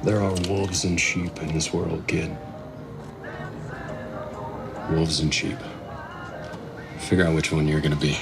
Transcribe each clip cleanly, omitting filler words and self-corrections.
There are wolves and sheep in this world, kid. Wolves and sheep. Figure out which one you're gonna be.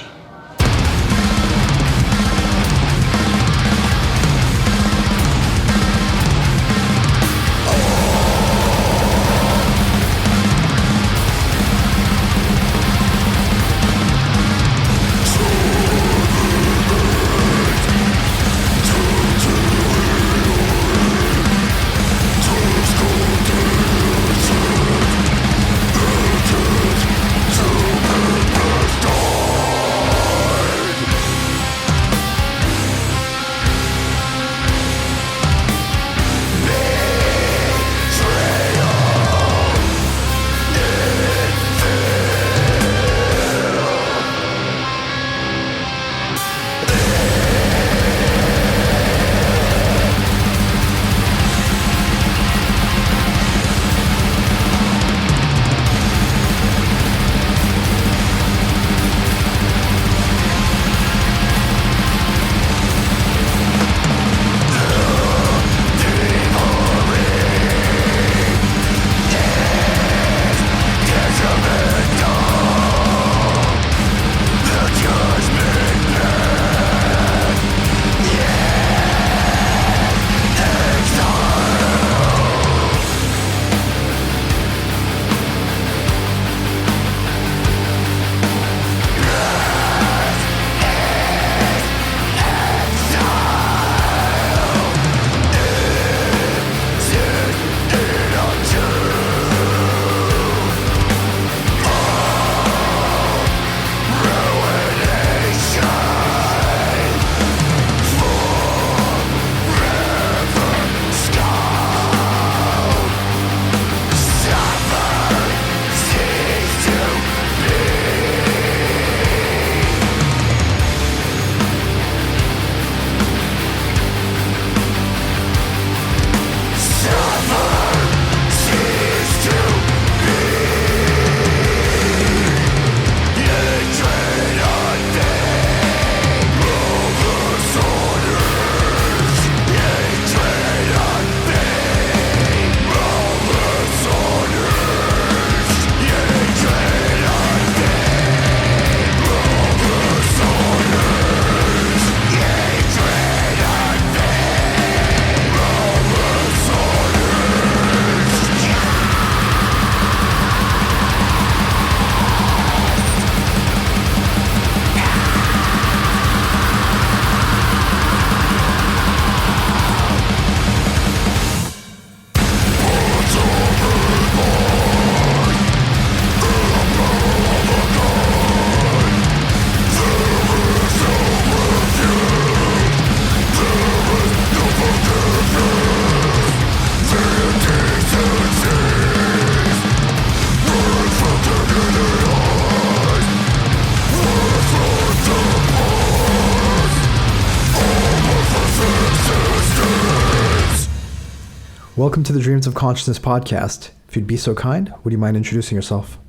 Welcome to the Dreams of Consciousness podcast. If you'd be so kind, would you mind introducing yourself?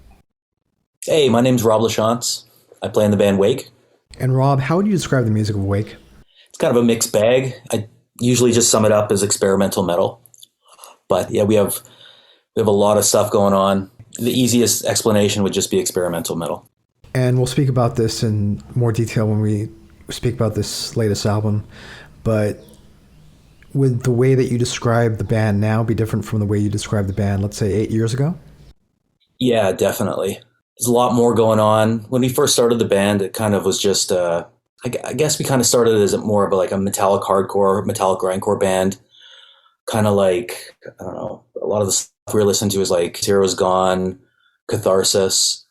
Hey, my name's Rob LaChance. I play in the band Wake. And Rob, how would you describe the music of Wake? It's kind of a mixed bag. I usually just sum it up as experimental metal. But yeah, we have a lot of stuff going on. The easiest explanation would just be experimental metal. And we'll speak about this in more detail when we speak about this latest album. But would the way that you describe the band now be different from the way you described the band, let's say, 8 years ago? Yeah, definitely. There's a lot more going on. When we first started the band, it kind of was just, I guess we kind of started as more of a metallic hardcore, metallic grindcore band. Kind of like, I don't know, a lot of the stuff we were listening to was like Zero's Gone, Catharsis,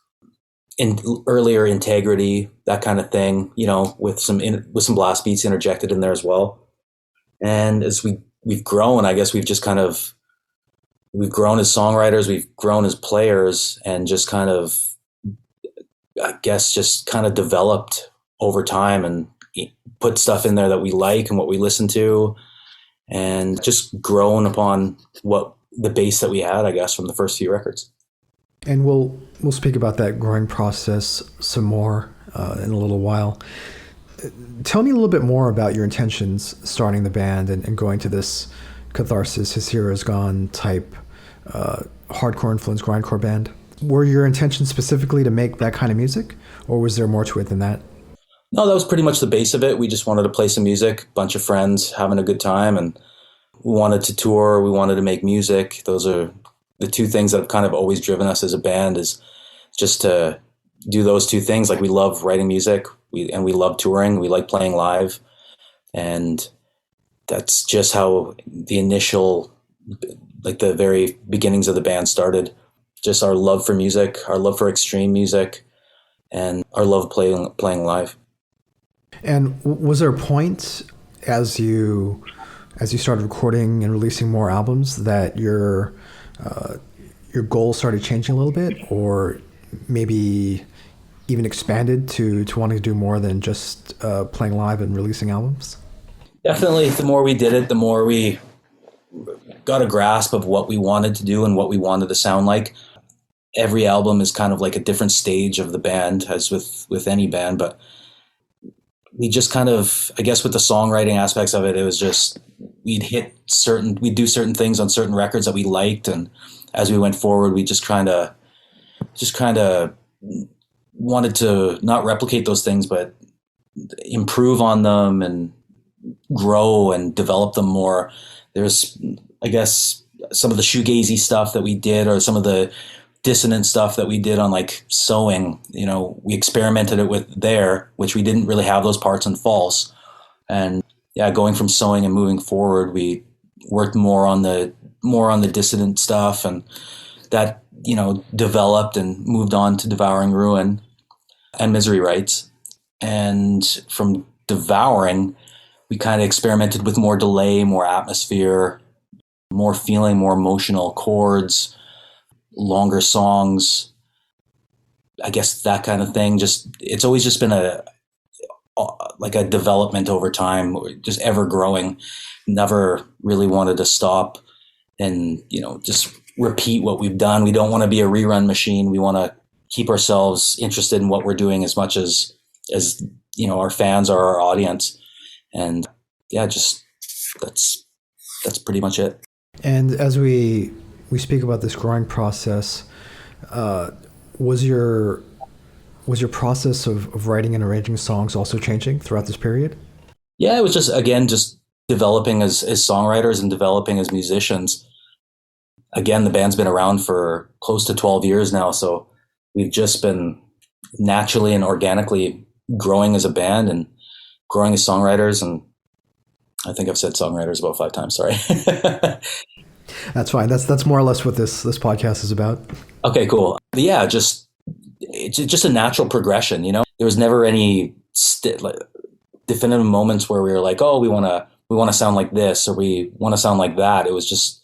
earlier Integrity, that kind of thing, you know, with some blast beats interjected in there as well. And as we've grown, I guess we've grown as songwriters, we've grown as players, and just kind of, I guess, just kind of developed over time and put stuff in there that we like and what we listen to, and just grown upon what the base that we had, I guess, from the first few records. And we'll speak about that growing process some more in a little while. Tell me a little bit more about your intentions starting the band and going to this Catharsis, His Hero Is Gone type hardcore influence grindcore band. Were your intentions specifically to make that kind of music, or was there more to it than that? No, that was pretty much the base of it. We just wanted to play some music, bunch of friends having a good time, and we wanted to tour. We wanted to make music. Those are the two things that have kind of always driven us as a band, is just to do those two things. Like, we love writing music, and we love touring. We like playing live, and that's just how the initial, like the very beginnings of the band started. Just our love for music, our love for extreme music, and our love playing live. And was there a point as you started recording and releasing more albums that your goals started changing a little bit, or maybe even expanded to wanting to do more than just playing live and releasing albums? Definitely, the more we did it, the more we got a grasp of what we wanted to do and what we wanted to sound like. Every album is kind of like a different stage of the band, as with any band, but we just kind of, I guess with the songwriting aspects of it, it was just, we'd do certain things on certain records that we liked, and as we went forward, we just kind of wanted to not replicate those things, but improve on them and grow and develop them more. There's, I guess, some of the shoegazy stuff that we did, or some of the dissonant stuff that we did on like Sewing, we experimented it with there, which we didn't really have those parts in False. And yeah, going from Sewing and moving forward, we worked more on the dissonant stuff, and that, developed and moved on to Devouring Ruin and Misery Rights. And from Devouring, we kind of experimented with more delay, more atmosphere, more feeling, more emotional chords, longer songs, I guess, that kind of thing. It's always just been a development over time, just ever growing. Never really wanted to stop and, just repeat what we've done. We don't want to be a rerun machine. We want to keep ourselves interested in what we're doing as much as our fans are our audience. And yeah, just that's pretty much it. And as we speak about this growing process, was your process of writing and arranging songs also changing throughout this period? Yeah, it was just developing as songwriters and developing as musicians. Again, the band's been around for close to 12 years now, so we've just been naturally and organically growing as a band and growing as songwriters. And I think I've said songwriters about 5 times, sorry. That's fine. That's more or less what this podcast is about. Okay, cool. But yeah, it's just a natural progression. There was never any definitive moments where we were like, oh, we want to sound like this, or we want to sound like that. It was just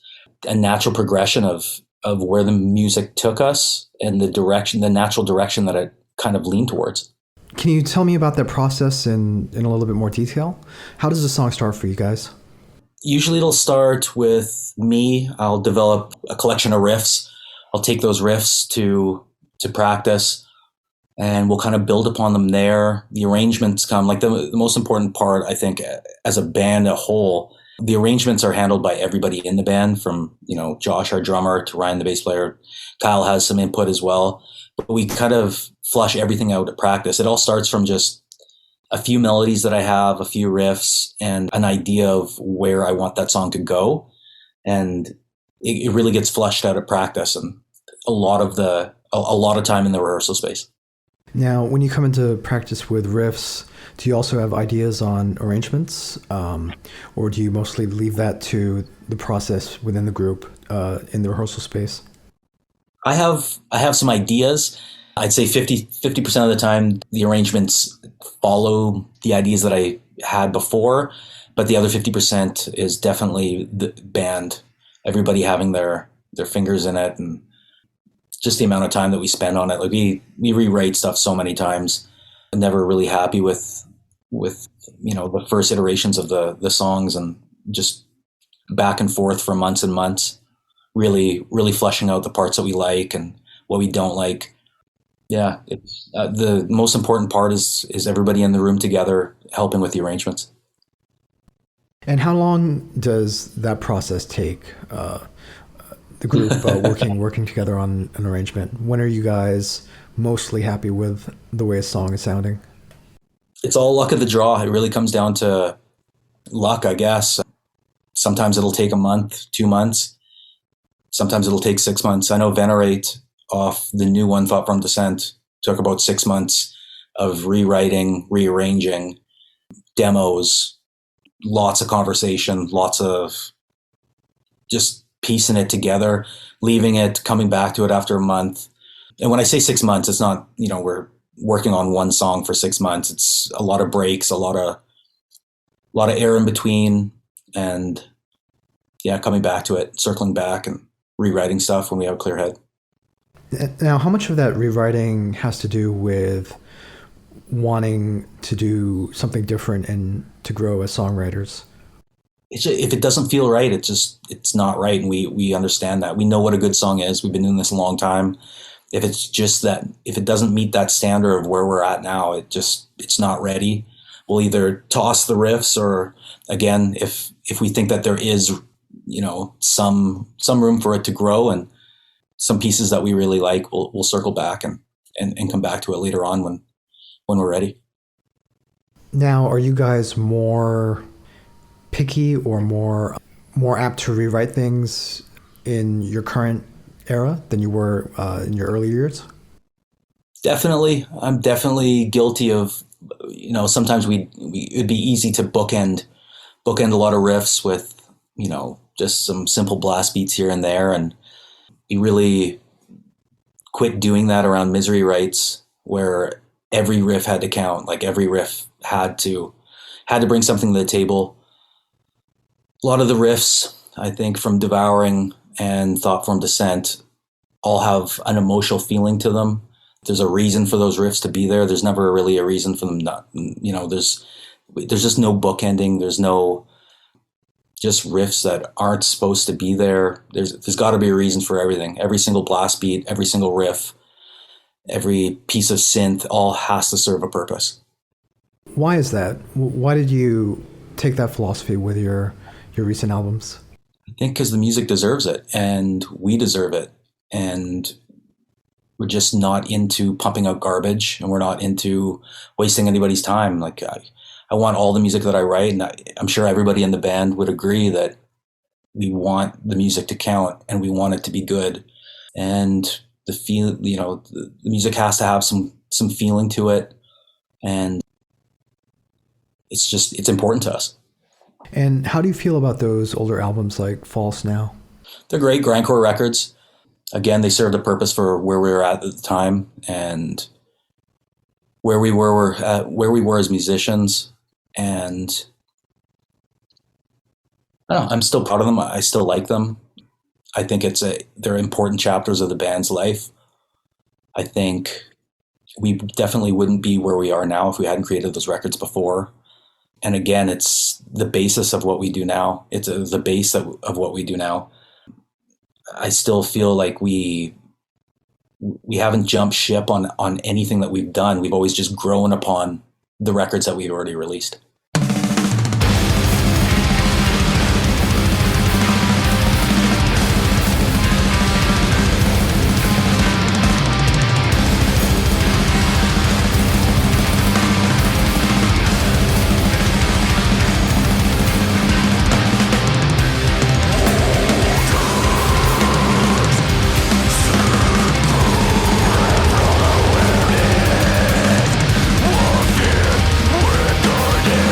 a natural progression of where the music took us and the natural direction that it kind of leaned towards. Can you tell me about that process in a little bit more detail? How does a song start for you guys? Usually it'll start with me. I'll develop a collection of riffs. I'll take those riffs to practice, and we'll kind of build upon them there. The arrangements come, like the most important part, I think, as a band, a whole. The arrangements are handled by everybody in the band, from, Josh, our drummer, to Ryan, the bass player. Kyle has some input as well. But we kind of flush everything out at practice. It all starts from just a few melodies that I have, a few riffs, and an idea of where I want that song to go. And it really gets flushed out at practice, and a lot of time in the rehearsal space. Now, when you come into practice with riffs, do you also have ideas on arrangements, or do you mostly leave that to the process within the group in the rehearsal space? I have some ideas. I'd say 50% of the time the arrangements follow the ideas that I had before, but the other 50% is definitely the band, everybody having their fingers in it, and just the amount of time that we spend on it. Like, we rewrite stuff so many times. I'm never really happy with the first iterations of the songs, and just back and forth for months and months, really fleshing out the parts that we like and what we don't like. Yeah, it's the most important part is everybody in the room together helping with the arrangements. And how long does that process take? The group working together on an arrangement. When are you guys mostly happy with the way a song is sounding? It's all luck of the draw. It really comes down to luck, I guess. Sometimes it'll take a month, 2 months. Sometimes it'll take 6 months. I know Venerate off the new one, Thought from Descent, took about 6 months of rewriting, rearranging, demos, lots of conversation, lots of just piecing it together, leaving it, coming back to it after a month. And when I say 6 months, it's not, we're working on one song for 6 months. It's a lot of breaks, a lot of air in between, and coming back to it, circling back and rewriting stuff when we have a clear head. Now, how much of that rewriting has to do with wanting to do something different and to grow as songwriters? If it doesn't feel right, it's not right. And we understand that. We know what a good song is. We've been doing this a long time. If it's just that, if it doesn't meet that standard of where we're at now, it's not ready. We'll either toss the riffs, or again, if we think that there is, some room for it to grow and some pieces that we really like, we'll circle back and come back to it later on when we're ready. Now, are you guys more picky or more apt to rewrite things in your current era than you were in your early years? Definitely. I'm definitely guilty of, sometimes it'd be easy to bookend a lot of riffs with, just some simple blast beats here and there. And we really quit doing that around Misery Rights, where every riff had to count. Like every riff had to bring something to the table. A lot of the riffs, I think, from Devouring and Thought from Descent all have an emotional feeling to them. There's a reason for those riffs to be there. There's never really a reason for them not, there's just no bookending. There's no just riffs that aren't supposed to be there. There's got to be a reason for everything. Every single blast beat, every single riff, every piece of synth, all has to serve a purpose. Why is that? Why did you take that philosophy with your recent albums? I think because the music deserves it, and we deserve it, and we're just not into pumping out garbage, and we're not into wasting anybody's time. Like I want all the music that I write, and I'm sure everybody in the band would agree that we want the music to count and we want it to be good. And the music has to have some feeling to it, and it's important to us. And how do you feel about those older albums like False Now? They're great grindcore records. Again, they served a purpose for where we were at the time and where we were as musicians. And I don't know, I'm still proud of them. I still like them. I think they're important chapters of the band's life. I think we definitely wouldn't be where we are now if we hadn't created those records before. And again, it's the basis of what we do now. It's the base of what we do now. I still feel like we haven't jumped ship on anything that we've done. We've always just grown upon the records that we've already released. Walking with darkness.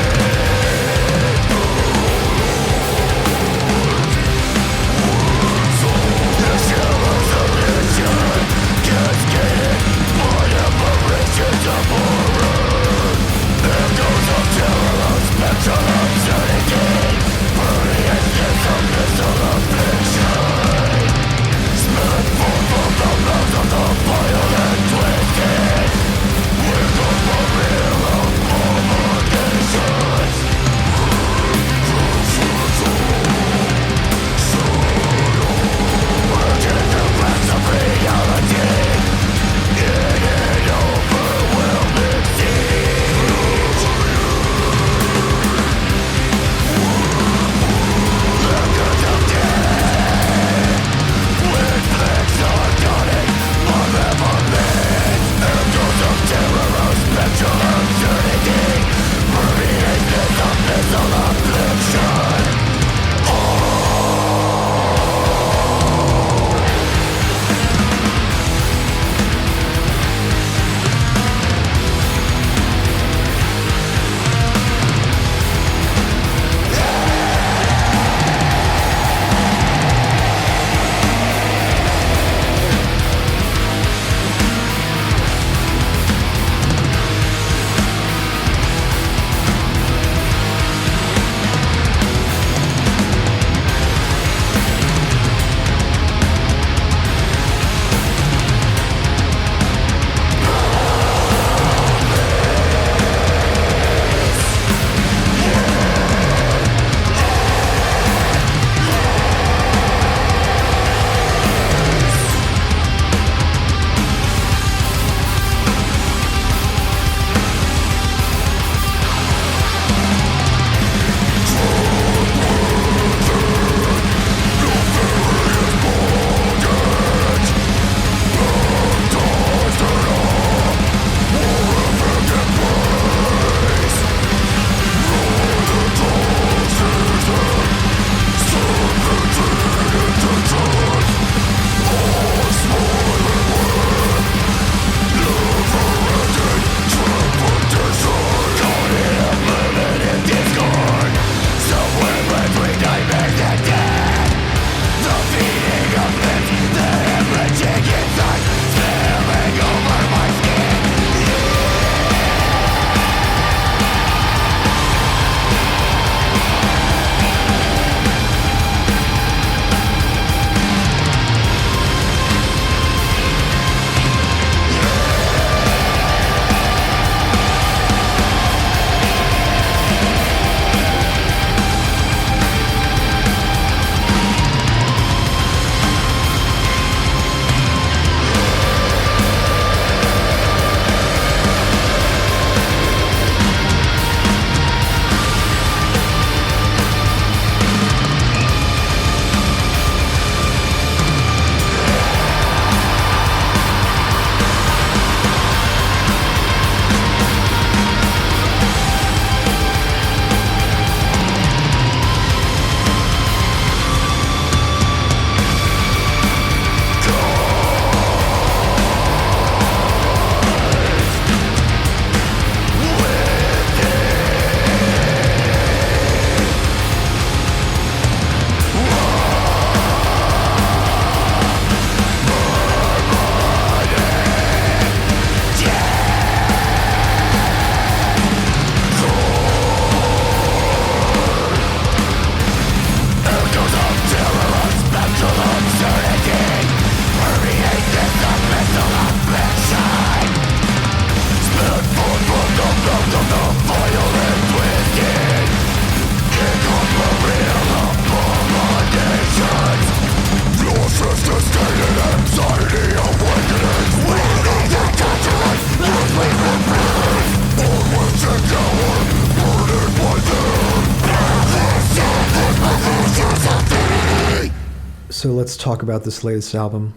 So let's talk about this latest album.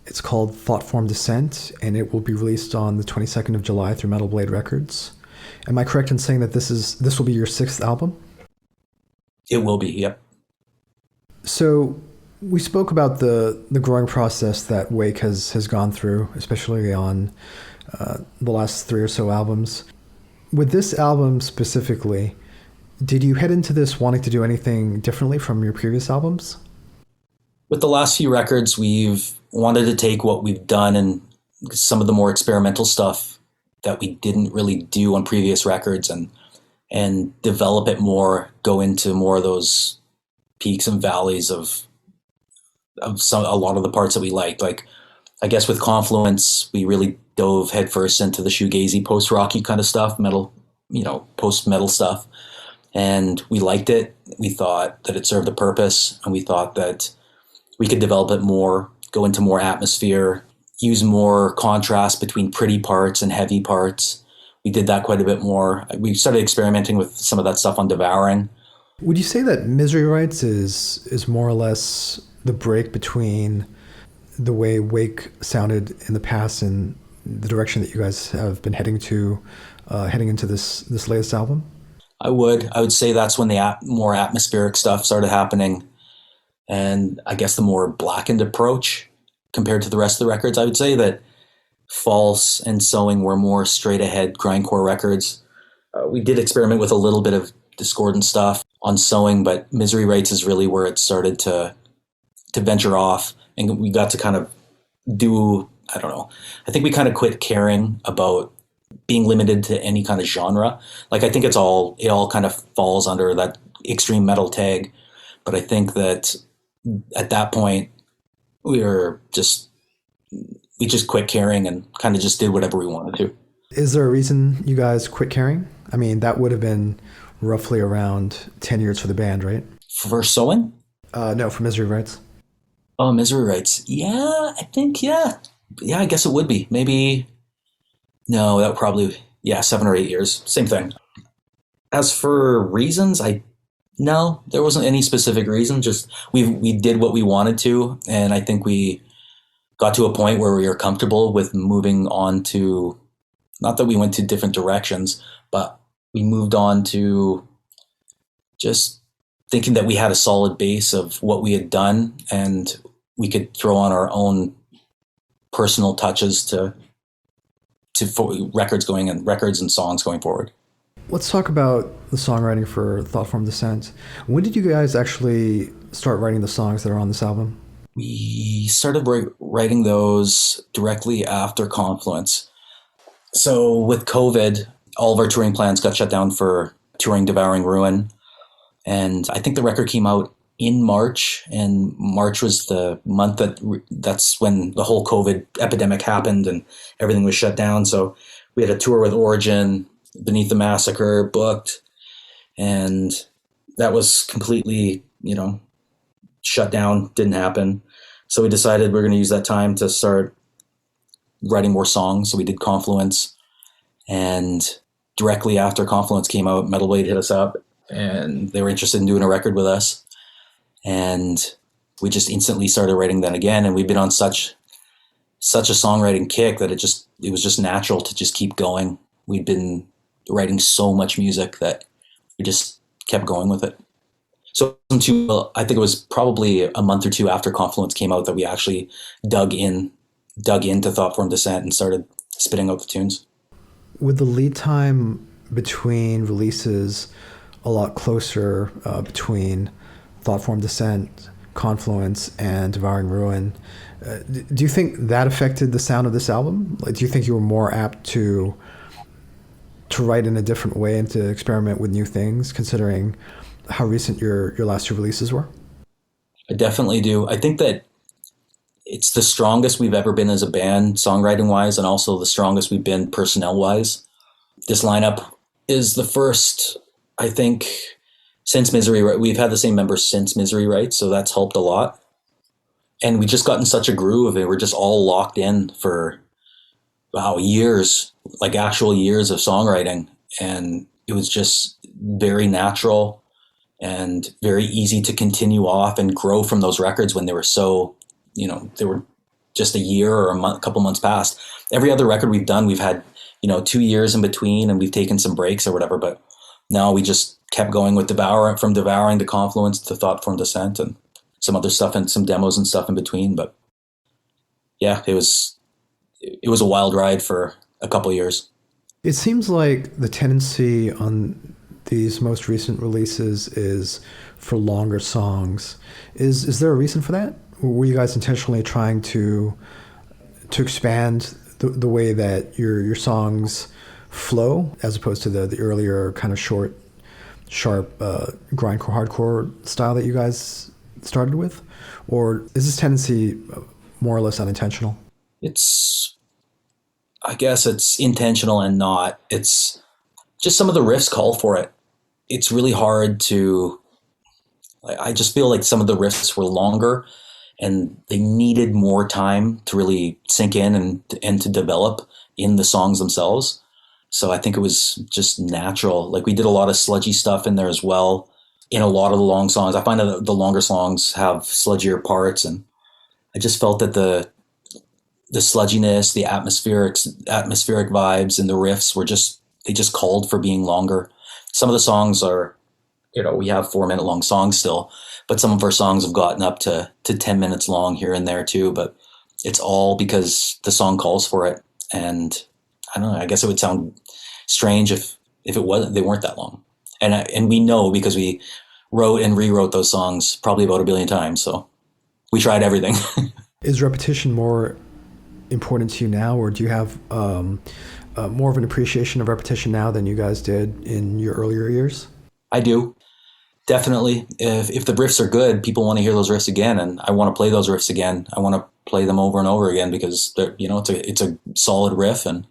It's called Thoughtform Descent, and it will be released on the 22nd of July through Metal Blade Records. Am I correct in saying that this will be your sixth album? It will be, yep. So we spoke about the growing process that Wake has gone through, especially on the last 3 or so albums. With this album specifically, did you head into this wanting to do anything differently from your previous albums? With the last few records, we've wanted to take what we've done and some of the more experimental stuff that we didn't really do on previous records and develop it more, go into more of those peaks and valleys of a lot of the parts that we liked. Like, I guess with Confluence, we really dove headfirst into the shoegazy, post-rocky kind of stuff, metal, post-metal stuff. And we liked it. We thought that it served a purpose, and we thought that we could develop it more, go into more atmosphere, use more contrast between pretty parts and heavy parts. We did that quite a bit more. We started experimenting with some of that stuff on Devouring. Would you say that Misery Rites is more or less the break between the way Wake sounded in the past and the direction that you guys have been heading into this latest album? I would say that's when the more atmospheric stuff started happening, and I guess the more blackened approach compared to the rest of the records. I would say that False and Sowing were more straight ahead grindcore records. We did experiment with a little bit of discordant stuff on Sowing, but Misery Rites is really where it started to venture off, and we got to kind of do, I don't know, I think we kind of quit caring about being limited to any kind of genre. Like, I think it all kind of falls under that extreme metal tag, but I think that at that point we just quit caring and kind of just did whatever we wanted to. Is there a reason you guys quit caring? I mean, that would have been roughly around 10 years for the band, right? For Sowing? No, for Misery Rites. Oh, Misery Rites. Yeah, I think, yeah. Yeah, I guess it would be. Maybe, no, that would probably, 7 or 8 years. Same thing. As for reasons, no, there wasn't any specific reason. Just we did what we wanted to, and I think we got to a point where we were comfortable with moving on to, not that we went to different directions, but we moved on to just thinking that we had a solid base of what we had done, and we could throw on our own personal touches to records and songs going forward. Let's talk about the songwriting for Thoughtform Descent. When did you guys actually start writing the songs that are on this album? We started writing those directly after Confluence. So with COVID, all of our touring plans got shut down for touring Devouring Ruin. And I think the record came out in March, and March was the month that's when the whole COVID epidemic happened and everything was shut down. So we had a tour with Origin, Beneath the Massacre booked, and that was completely, shut down, didn't happen. So we decided we're going to use that time to start writing more songs. So we did Confluence, and directly after Confluence came out, Metal Blade hit us up, and they were interested in doing a record with us. And we just instantly started writing then again. And we've been on such a songwriting kick that it was just natural to just keep going. We'd been writing so much music that we just kept going with it. So I think it was probably a month or two after Confluence came out that we actually dug into Thoughtform Descent and started spitting out the tunes. With the lead time between releases a lot closer between Thoughtform Descent, Confluence, and Devouring Ruin, do you think that affected the sound of this album? Like, do you think you were more apt to write in a different way and to experiment with new things, considering how recent your last two releases were? I definitely do. I think that it's the strongest we've ever been as a band, songwriting-wise, and also the strongest we've been personnel-wise. This lineup is the first, I think, since Misery Rites. We've had the same members since Misery Rites, so that's helped a lot. And we just got in such a groove, and we're just all locked in for, years, like actual years of songwriting. And it was just very natural and very easy to continue off and grow from those records when they were so, they were just a year or a couple months past. Every other record we've done, we've had, 2 years in between, and we've taken some breaks or whatever, but no, we just kept going with from Devouring to Confluence to Thought Form Descent and some other stuff and some demos and stuff in between. But yeah, it was a wild ride for a couple of years. It seems like the tendency on these most recent releases is for longer songs. Is there a reason for that? Were you guys intentionally trying to expand the way that your songs flow, as opposed to the earlier kind of short, sharp grindcore, hardcore style that you guys started with? Or is this tendency more or less unintentional? I guess it's intentional and not. It's just some of the riffs call for it. It's really hard I just feel like some of the riffs were longer and they needed more time to really sink in and to develop in the songs themselves. So I think it was just natural. Like, we did a lot of sludgy stuff in there as well in a lot of the long songs. I find that the longer songs have sludgier parts, and I just felt that the sludginess, the atmospheric vibes and the riffs they just called for being longer. Some of the songs are, we have 4-minute long songs still, but some of our songs have gotten up to 10 minutes long here and there too. But it's all because the song calls for it. And I don't know, I guess it would sound strange if they weren't that long. And we know, because we wrote and rewrote those songs probably about 1 billion times. So we tried everything. Is repetition more important to you now, or do you have more of an appreciation of repetition now than you guys did in your earlier years? I do. Definitely. If the riffs are good, people want to hear those riffs again, and I want to play those riffs again. I want to play them over and over again because it's a solid riff, and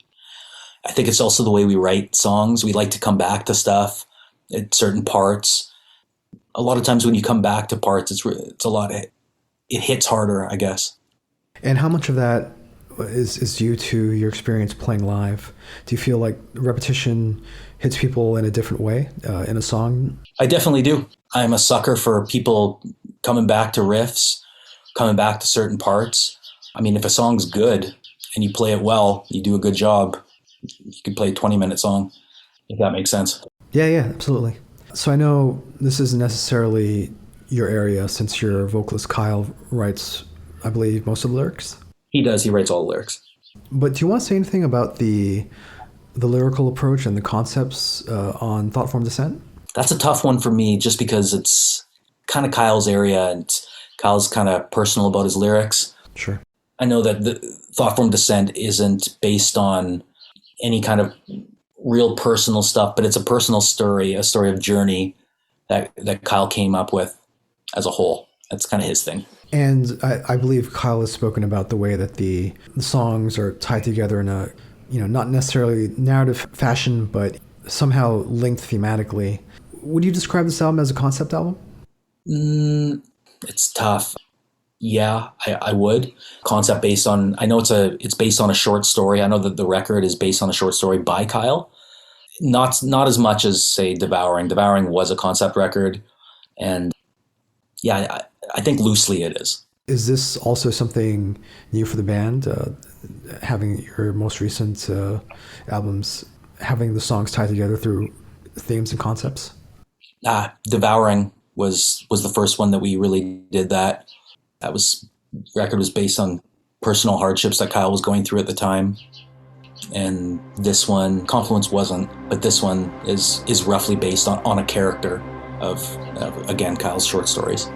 I think it's also the way we write songs. We like to come back to stuff at certain parts. A lot of times when you come back to parts, it's a lot. It hits harder, I guess. And how much of that is due to your experience playing live? Do you feel like repetition hits people in a different way in a song? I definitely do. I'm a sucker for people coming back to riffs, coming back to certain parts. I mean, if a song's good and you play it well, you do a good job, you can play a 20-minute song, if that makes sense. Yeah, absolutely. So I know this isn't necessarily your area, since your vocalist Kyle writes, I believe, most of the lyrics. He does. He writes all the lyrics. But do you want to say anything about the lyrical approach and the concepts on Thought Form Descent? That's a tough one for me, just because it's kind of Kyle's area, and Kyle's kind of personal about his lyrics. Sure. I know that the Thought Form Descent isn't based on any kind of real personal stuff, but it's a personal story, a story of journey that Kyle came up with as a whole. That's kind of his thing. And I believe Kyle has spoken about the way that the songs are tied together in a, not necessarily narrative fashion, but somehow linked thematically. Would you describe this album as a concept album? It's tough. Yeah, I would. Concept based on, I know it's based on a short story. I know that the record is based on a short story by Kyle. Not as much as, say, Devouring. Devouring was a concept record. And yeah, I think loosely it is. Is this also something new for the band, having your most recent albums, having the songs tied together through themes and concepts? Devouring was the first one that we really did that. Record was based on personal hardships that Kyle was going through at the time. And this one, Confluence wasn't, but this one is roughly based on a character of again, Kyle's short stories.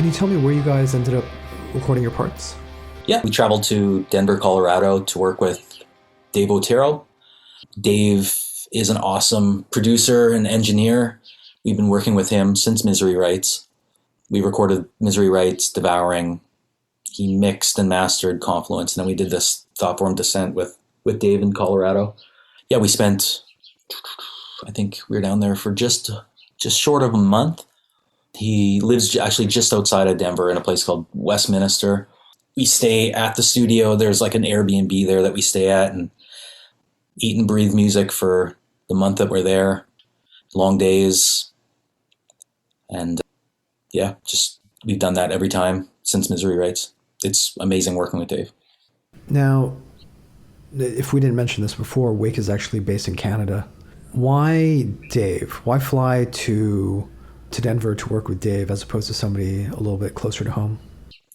Can you tell me where you guys ended up recording your parts? Yeah, we traveled to Denver, Colorado to work with Dave Otero. Dave is an awesome producer and engineer. We've been working with him since Misery Rights. We recorded Misery Rights, Devouring. He mixed and mastered Confluence, and then we did this Thought Form Descent with Dave in Colorado. Yeah, we spent, I think we were down there for just short of a month. He lives actually just outside of Denver in a place called Westminster. We stay at the studio. There's like an Airbnb there that we stay at and eat and breathe music for the month that we're there. Long days. And yeah, just we've done that every time since Misery Rights. It's amazing working with Dave. Now, if we didn't mention this before, Wake is actually based in Canada. Why Dave? Why fly to Denver to work with Dave as opposed to somebody a little bit closer to home?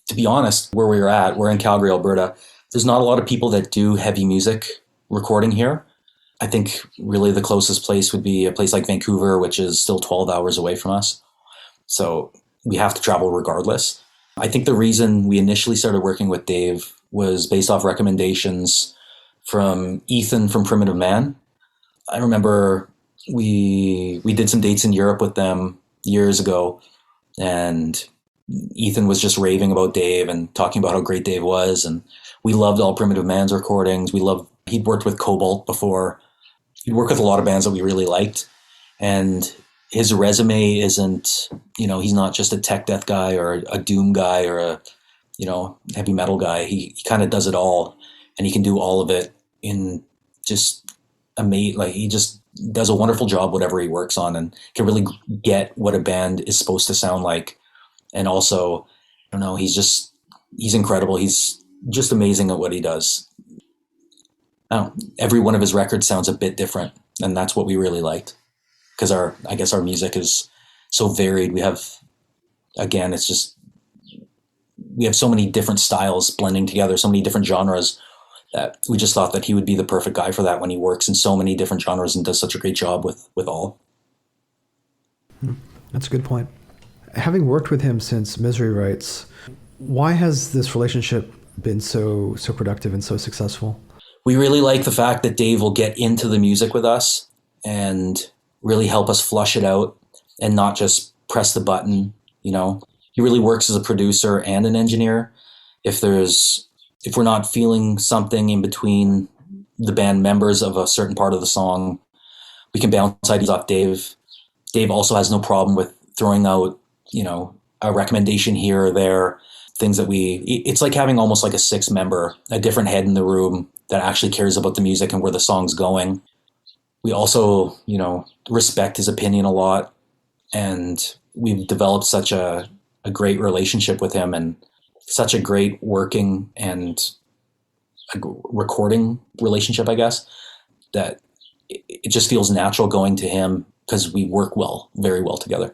To be honest, where we're in Calgary, Alberta. There's not a lot of people that do heavy music recording here. I think really the closest place would be a place like Vancouver, which is still 12 hours away from us. So we have to travel regardless. I think the reason we initially started working with Dave was based off recommendations from Ethan from Primitive Man. I remember we did some dates in Europe with them years ago, and Ethan was just raving about Dave and talking about how great Dave was, and we loved all Primitive Man's recordings. He'd worked with Cobalt before. He'd worked with a lot of bands that we really liked, and his resume isn't, he's not just a tech death guy or a doom guy or a, heavy metal guy. He kind of does it all, and he can do all of it in just amazing. Like, he just does a wonderful job whatever he works on, and can really get what a band is supposed to sound like. And also, I don't know, he's incredible. He's just amazing at what he does. Every one of his records sounds a bit different, and that's what we really liked, because I guess our music is so varied. We have, again, we have so many different styles blending together, so many different genres, that we just thought that he would be the perfect guy for that when he works in so many different genres and does such a great job with all. That's a good point. Having worked with him since Misery Rights, why has this relationship been so productive and so successful? We really like the fact that Dave will get into the music with us and really help us flush it out and not just press the button. He really works as a producer and an engineer. If we're not feeling something in between the band members of a certain part of the song, we can bounce ideas off Dave. Dave also has no problem with throwing out, a recommendation here or there, things that it's like having almost like a different head in the room that actually cares about the music and where the song's going. We also, respect his opinion a lot, and we've developed such a great relationship with him and such a great working and a recording relationship, I guess, that it just feels natural going to him because we work very well together.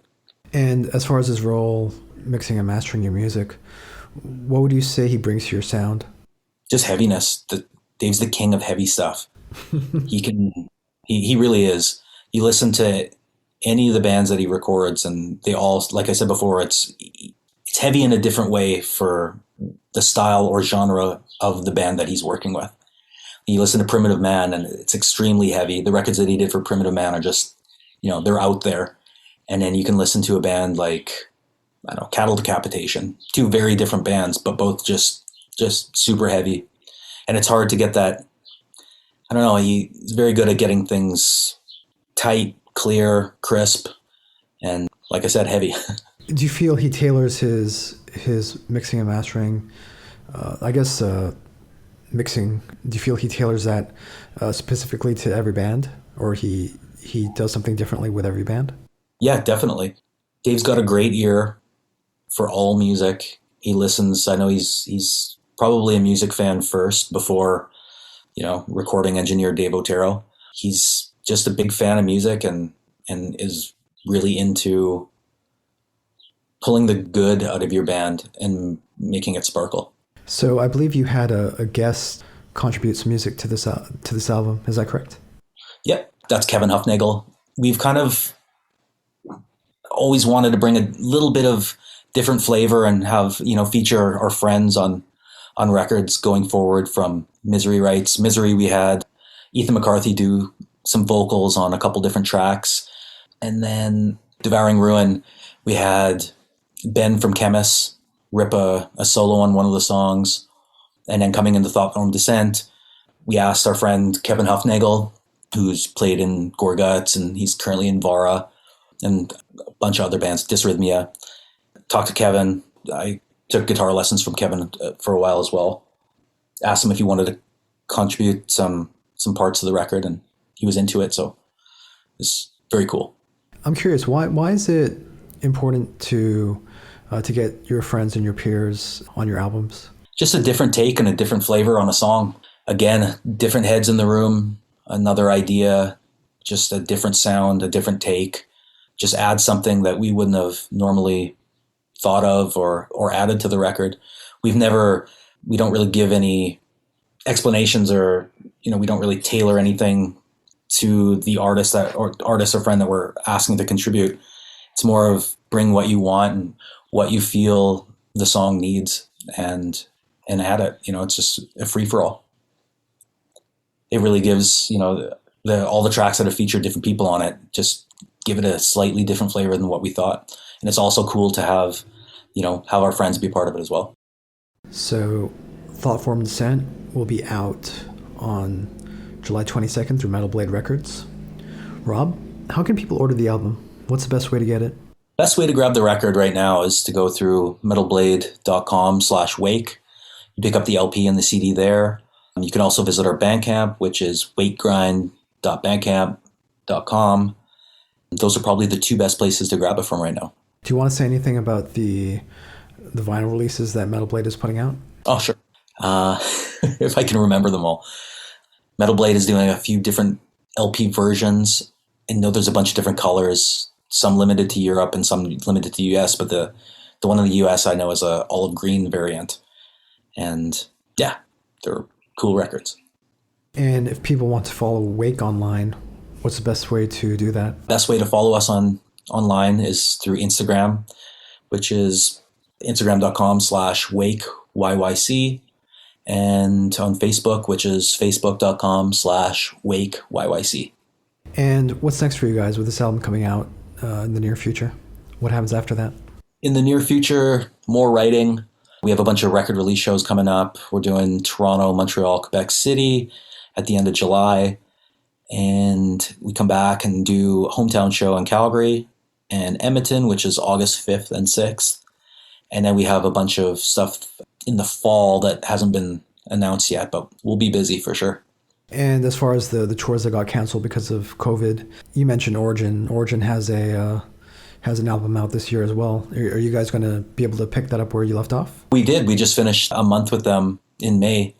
And as far as his role mixing and mastering your music, what would you say he brings to your sound? Just heaviness. Dave's the king of heavy stuff. He really is. You listen to any of the bands that he records, and they all, like I said before, it's heavy in a different way for the style or genre of the band that he's working with. You listen to Primitive Man, and it's extremely heavy. The records that he did for Primitive Man are just, they're out there. And then you can listen to a band like, I don't know, Cattle Decapitation. Two very different bands, but both just super heavy. And it's hard to get that. I don't know. He's very good at getting things tight, clear, crisp, and like I said, heavy. Do you feel he tailors his mixing and mastering? Mixing. Do you feel he tailors that specifically to every band, or he does something differently with every band? Yeah, definitely. Dave's got a great ear for all music. He listens. I know he's probably a music fan first before, recording engineer Dave Otero. He's just a big fan of music and is really into pulling the good out of your band and making it sparkle. So I believe you had a guest contribute some music to this album. Is that correct? Yep, that's Kevin Hufnagel. We've kind of always wanted to bring a little bit of different flavor and have, feature our friends on records going forward. From Misery Rights. Misery, we had Ethan McCarthy do some vocals on a couple different tracks. And then Devouring Ruin, we had Ben from Chemist rip a solo on one of the songs. And then coming into Thought Form Descent, we asked our friend Kevin Huffnagel, who's played in Gorguts and he's currently in Vara and a bunch of other bands, Dysrhythmia. Talked to Kevin. I took guitar lessons from Kevin for a while as well. Asked him if he wanted to contribute some parts of the record, and he was into it. So it's very cool. I'm curious, why is it important to get your friends and your peers on your albums? Just a different take and a different flavor on a song. Again, different heads in the room, another idea, just a different sound, a different take. Just add something that we wouldn't have normally thought of or added to the record. We don't really give any explanations, or we don't really tailor anything to the artist or friend that we're asking to contribute. It's more of bring what you want and what you feel the song needs and add it. It's just a free for all. It really gives, all the tracks that have featured different people on it, just give it a slightly different flavor than what we thought. And it's also cool to have our friends be part of it as well. So Thought Form Descent will be out on July 22nd through Metal Blade Records. Rob, how can people order the album? What's the best way to get it? Best way to grab the record right now is to go through metalblade.com/wake. You pick up the LP and the CD there. You can also visit our Bandcamp, which is wakegrind.bandcamp.com. Those are probably the two best places to grab it from right now. Do you want to say anything about the vinyl releases that Metal Blade is putting out? Oh, sure. If I can remember them all. Metal Blade is doing a few different LP versions. I know there's a bunch of different colors, some limited to Europe and some limited to the US, but the one in the US I know is a olive green variant. And yeah, they're cool records. And if people want to follow Wake online, what's the best way to do that? Best way to follow us online is through Instagram, which is instagram.com/wake YYC, and on Facebook, which is facebook.com/wake YYC. And what's next for you guys with this album coming out in the near future? What happens after that? In the near future, more writing. We have a bunch of record release shows coming up. We're doing Toronto, Montreal, Quebec City at the end of July. And we come back and do a hometown show in Calgary and Edmonton, which is August 5th and 6th. And then we have a bunch of stuff in the fall that hasn't been announced yet, but we'll be busy for sure. And as far as the tours that got canceled because of COVID, you mentioned Origin. Origin has an album out this year as well. Are you guys going to be able to pick that up where you left off? We did. We just finished a month with them in May,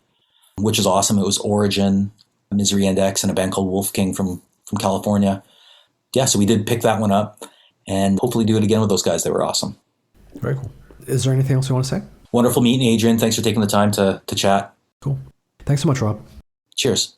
which is awesome. It was Origin, Misery Index, and a band called Wolf King from California. Yeah, so we did pick that one up and hopefully do it again with those guys. They were awesome. Very cool. Is there anything else you want to say? Wonderful meeting Adrian. Thanks for taking the time to chat. Cool. Thanks so much, Rob. Cheers.